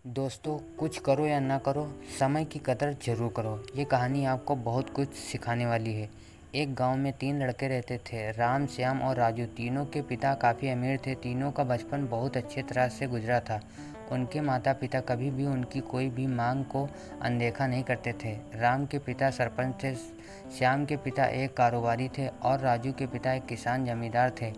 दोस्तों, कुछ करो या ना करो, समय की कदर ज़रूर करो। ये कहानी आपको बहुत कुछ सिखाने वाली है। एक गांव में 3 लड़के रहते थे, राम, श्याम और राजू। तीनों के पिता काफ़ी अमीर थे। तीनों का बचपन बहुत अच्छे तरह से गुजरा था। उनके माता-पिता कभी भी उनकी कोई भी मांग को अनदेखा नहीं करते थे। राम के पिता सरपंच थे, श्याम के पिता एक कारोबारी थे और राजू के पिता एक किसान जमींदार थे।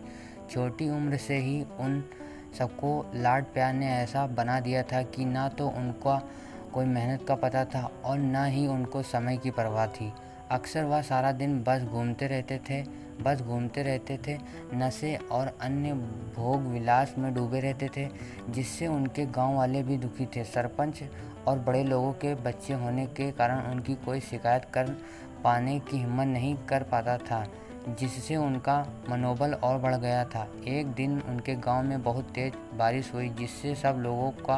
छोटी उम्र से ही उन सबको लाड प्यार ने ऐसा बना दिया था कि ना तो उनका कोई मेहनत का पता था और ना ही उनको समय की परवाह थी। अक्सर वह सारा दिन बस घूमते रहते थे, नशे और अन्य भोग विलास में डूबे रहते थे, जिससे उनके गांव वाले भी दुखी थे। सरपंच और बड़े लोगों के बच्चे होने के कारण उनकी कोई शिकायत कर पाने की हिम्मत नहीं कर पाता था, जिससे उनका मनोबल और बढ़ गया था। एक दिन उनके गांव में बहुत तेज बारिश हुई, जिससे सब लोगों का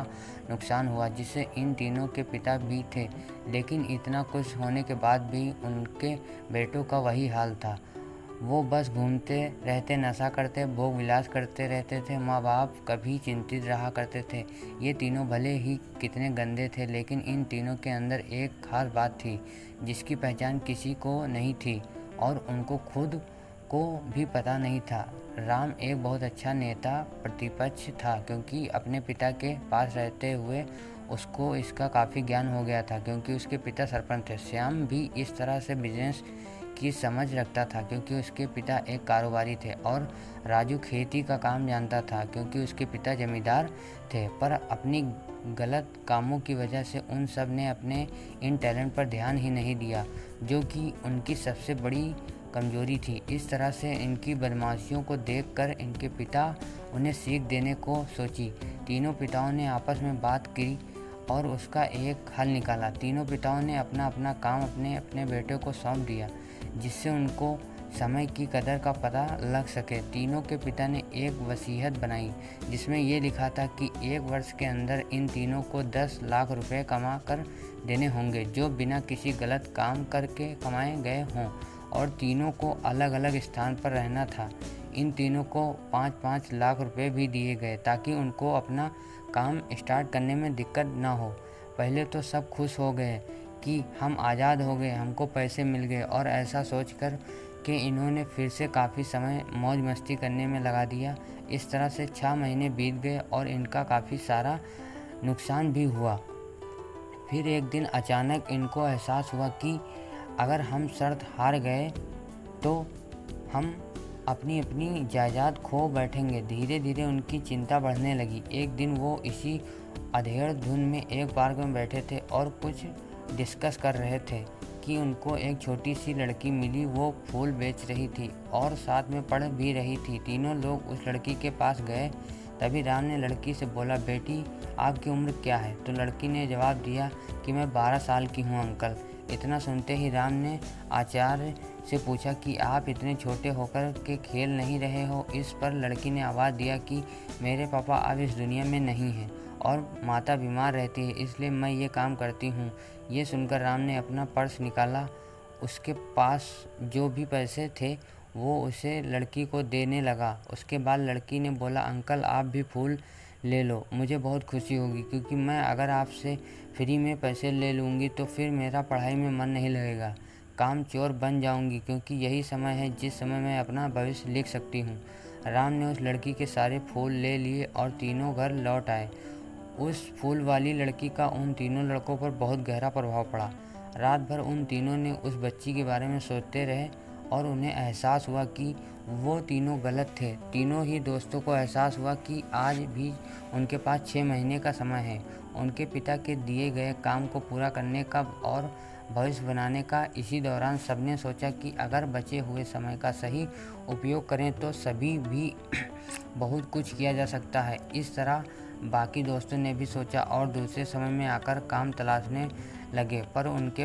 नुकसान हुआ, जिससे इन तीनों के पिता भी थे। लेकिन इतना कुछ होने के बाद भी उनके बेटों का वही हाल था। वो बस घूमते रहते, नशा करते, भोग विलास करते रहते थे। माँ बाप कभी चिंतित रहा करते थे। ये तीनों भले ही कितने गंदे थे, लेकिन इन तीनों के अंदर एक खास बात थी जिसकी पहचान किसी को नहीं थी और उनको खुद को भी पता नहीं था। राम एक बहुत अच्छा नेता प्रतिपक्ष था, क्योंकि अपने पिता के पास रहते हुए उसको इसका काफ़ी ज्ञान हो गया था, क्योंकि उसके पिता सरपंच थे। श्याम भी इस तरह से बिजनेस की समझ रखता था, क्योंकि उसके पिता एक कारोबारी थे। और राजू खेती का काम जानता था, क्योंकि उसके पिता जमींदार थे। पर अपनी गलत कामों की वजह से उन सब ने अपने इन टैलेंट पर ध्यान ही नहीं दिया, जो कि उनकी सबसे बड़ी कमजोरी थी। इस तरह से इनकी बदमाशियों को देखकर इनके पिता उन्हें सीख देने को सोची। तीनों पिताओं ने आपस में बात की और उसका एक हल निकाला। तीनों पिताओं ने अपना अपना काम अपने अपने बेटे को सौंप दिया, जिससे उनको समय की कदर का पता लग सके। तीनों के पिता ने एक वसीयत बनाई, जिसमें ये लिखा था कि 1 वर्ष के अंदर इन तीनों को 10 लाख रुपए कमा कर देने होंगे, जो बिना किसी गलत काम करके कमाए गए हों। और तीनों को अलग अलग स्थान पर रहना था। इन तीनों को 5-5 लाख रुपए भी दिए गए, ताकि उनको अपना काम स्टार्ट करने में दिक्कत ना हो। पहले तो सब खुश हो गए कि हम आज़ाद हो गए, हमको पैसे मिल गए, और ऐसा सोचकर कि इन्होंने फिर से काफ़ी समय मौज मस्ती करने में लगा दिया। इस तरह से 6 महीने बीत गए और इनका काफ़ी सारा नुकसान भी हुआ। फिर एक दिन अचानक इनको एहसास हुआ कि अगर हम शर्त हार गए तो हम अपनी अपनी जायदाद खो बैठेंगे। धीरे धीरे उनकी चिंता बढ़ने लगी। एक दिन वो इसी अधेड़ धुन में एक पार्क में बैठे थे और कुछ डिस्कस कर रहे थे कि उनको एक छोटी सी लड़की मिली। वो फूल बेच रही थी और साथ में पढ़ भी रही थी। तीनों लोग उस लड़की के पास गए। तभी राम ने लड़की से बोला, बेटी आपकी उम्र क्या है? तो लड़की ने जवाब दिया कि मैं 12 साल की हूँ अंकल। इतना सुनते ही राम ने आचार्य से पूछा कि आप इतने छोटे होकर के खेल नहीं रहे हो? इस पर लड़की ने आवाज़ दिया कि मेरे पापा अब इस दुनिया में नहीं हैं और माता बीमार रहती है, इसलिए मैं ये काम करती हूँ। ये सुनकर राम ने अपना पर्स निकाला। उसके पास जो भी पैसे थे वो उसे लड़की को देने लगा। उसके बाद लड़की ने बोला, अंकल आप भी फूल ले लो, मुझे बहुत खुशी होगी, क्योंकि मैं अगर आपसे फ्री में पैसे ले लूँगी तो फिर मेरा पढ़ाई में मन नहीं लगेगा, काम चोर बन जाऊँगी, क्योंकि यही समय है जिस समय मैं अपना भविष्य लिख सकती हूँ। राम ने उस लड़की के सारे फूल ले लिए और तीनों घर लौट आए। उस फूल वाली लड़की का उन तीनों लड़कों पर बहुत गहरा प्रभाव पड़ा। रात भर उन तीनों ने उस बच्ची के बारे में सोचते रहे और उन्हें एहसास हुआ कि वो तीनों गलत थे। तीनों ही दोस्तों को एहसास हुआ कि आज भी उनके पास 6 महीने का समय है उनके पिता के दिए गए काम को पूरा करने का और भविष्य बनाने का। इसी दौरान सबने सोचा कि अगर बचे हुए समय का सही उपयोग करें तो सभी भी बहुत कुछ किया जा सकता है। इस तरह बाकी दोस्तों ने भी सोचा और दूसरे समय में आकर काम तलाशने लगे। पर उनके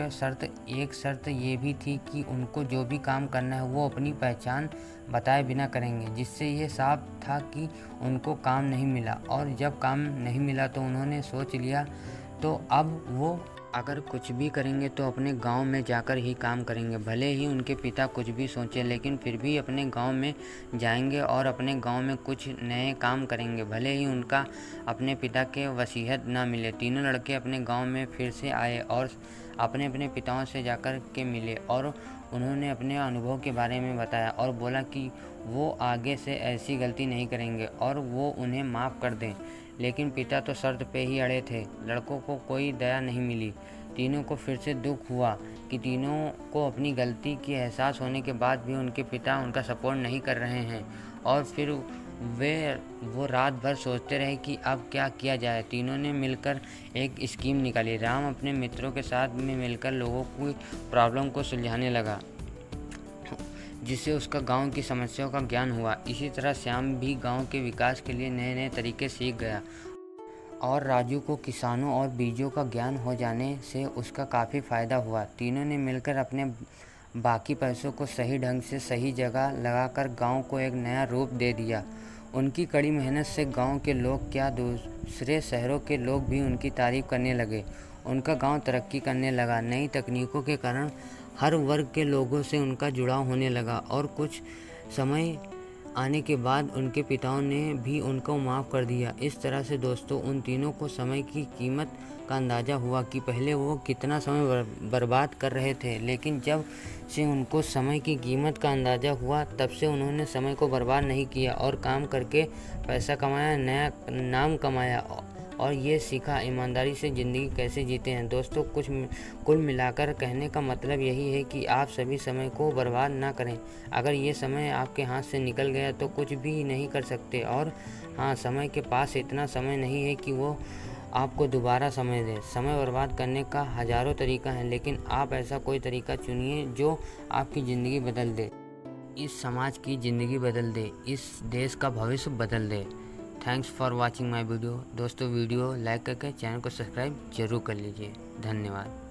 एक शर्त ये भी थी कि उनको जो भी काम करना है वो अपनी पहचान बताए बिना करेंगे, जिससे ये साफ था कि उनको काम नहीं मिला। और जब काम नहीं मिला तो उन्होंने सोच लिया तो अब वो अगर कुछ भी करेंगे तो अपने गांव में जाकर ही काम करेंगे। भले ही उनके पिता कुछ भी सोचें, लेकिन फिर भी अपने गांव में जाएंगे और अपने गांव में कुछ नए काम करेंगे, भले ही उनका अपने पिता के वसीयत ना मिले। तीनों लड़के अपने गांव में फिर से आए और अपने अपने पिताओं से जाकर के मिले और उन्होंने अपने अनुभव के बारे में बताया और बोला कि वो आगे से ऐसी गलती नहीं करेंगे और वो उन्हें माफ़ कर दें। लेकिन पिता तो शर्त पे ही अड़े थे। लड़कों को कोई दया नहीं मिली। तीनों को फिर से दुख हुआ कि तीनों को अपनी गलती की एहसास होने के बाद भी उनके पिता उनका सपोर्ट नहीं कर रहे हैं और फिर वो रात भर सोचते रहे कि अब क्या किया जाए। तीनों ने मिलकर एक स्कीम निकाली। राम अपने मित्रों के साथ में मिलकर लोगों की प्रॉब्लम को सुलझाने लगा, जिससे उसका गांव की समस्याओं का ज्ञान हुआ। इसी तरह श्याम भी गांव के विकास के लिए नए नए तरीके सीख गया और राजू को किसानों और बीजों का ज्ञान हो जाने से उसका काफ़ी फ़ायदा हुआ। तीनों ने मिलकर अपने बाकी पैसों को सही ढंग से सही जगह लगाकर गांव को एक नया रूप दे दिया। उनकी कड़ी मेहनत से गांव के लोग क्या, दूसरे शहरों के लोग भी उनकी तारीफ करने लगे। उनका गांव तरक्की करने लगा। नई तकनीकों के कारण हर वर्ग के लोगों से उनका जुड़ाव होने लगा और कुछ समय आने के बाद उनके पिताओं ने भी उनको माफ़ कर दिया। इस तरह से दोस्तों, उन तीनों को समय की कीमत का अंदाज़ा हुआ कि पहले वो कितना समय बर्बाद कर रहे थे, लेकिन जब से उनको समय की कीमत का अंदाज़ा हुआ तब से उन्होंने समय को बर्बाद नहीं किया और काम करके पैसा कमाया, नया नाम कमाया और ये सीखा ईमानदारी से ज़िंदगी कैसे जीते हैं। दोस्तों, कुल मिलाकर कहने का मतलब यही है कि आप सभी समय को बर्बाद ना करें। अगर ये समय आपके हाथ से निकल गया तो कुछ भी नहीं कर सकते। और हाँ, समय के पास इतना समय नहीं है कि वो आपको दोबारा समय दे। समय बर्बाद करने का हज़ारों तरीका है, लेकिन आप ऐसा कोई तरीका चुनिए जो आपकी ज़िंदगी बदल दे, इस समाज की ज़िंदगी बदल दे, इस देश का भविष्य बदल दे। Thanks for watching my video. दोस्तों, वीडियो लाइक करके चैनल को सब्सक्राइब जरूर कर लीजिए। धन्यवाद।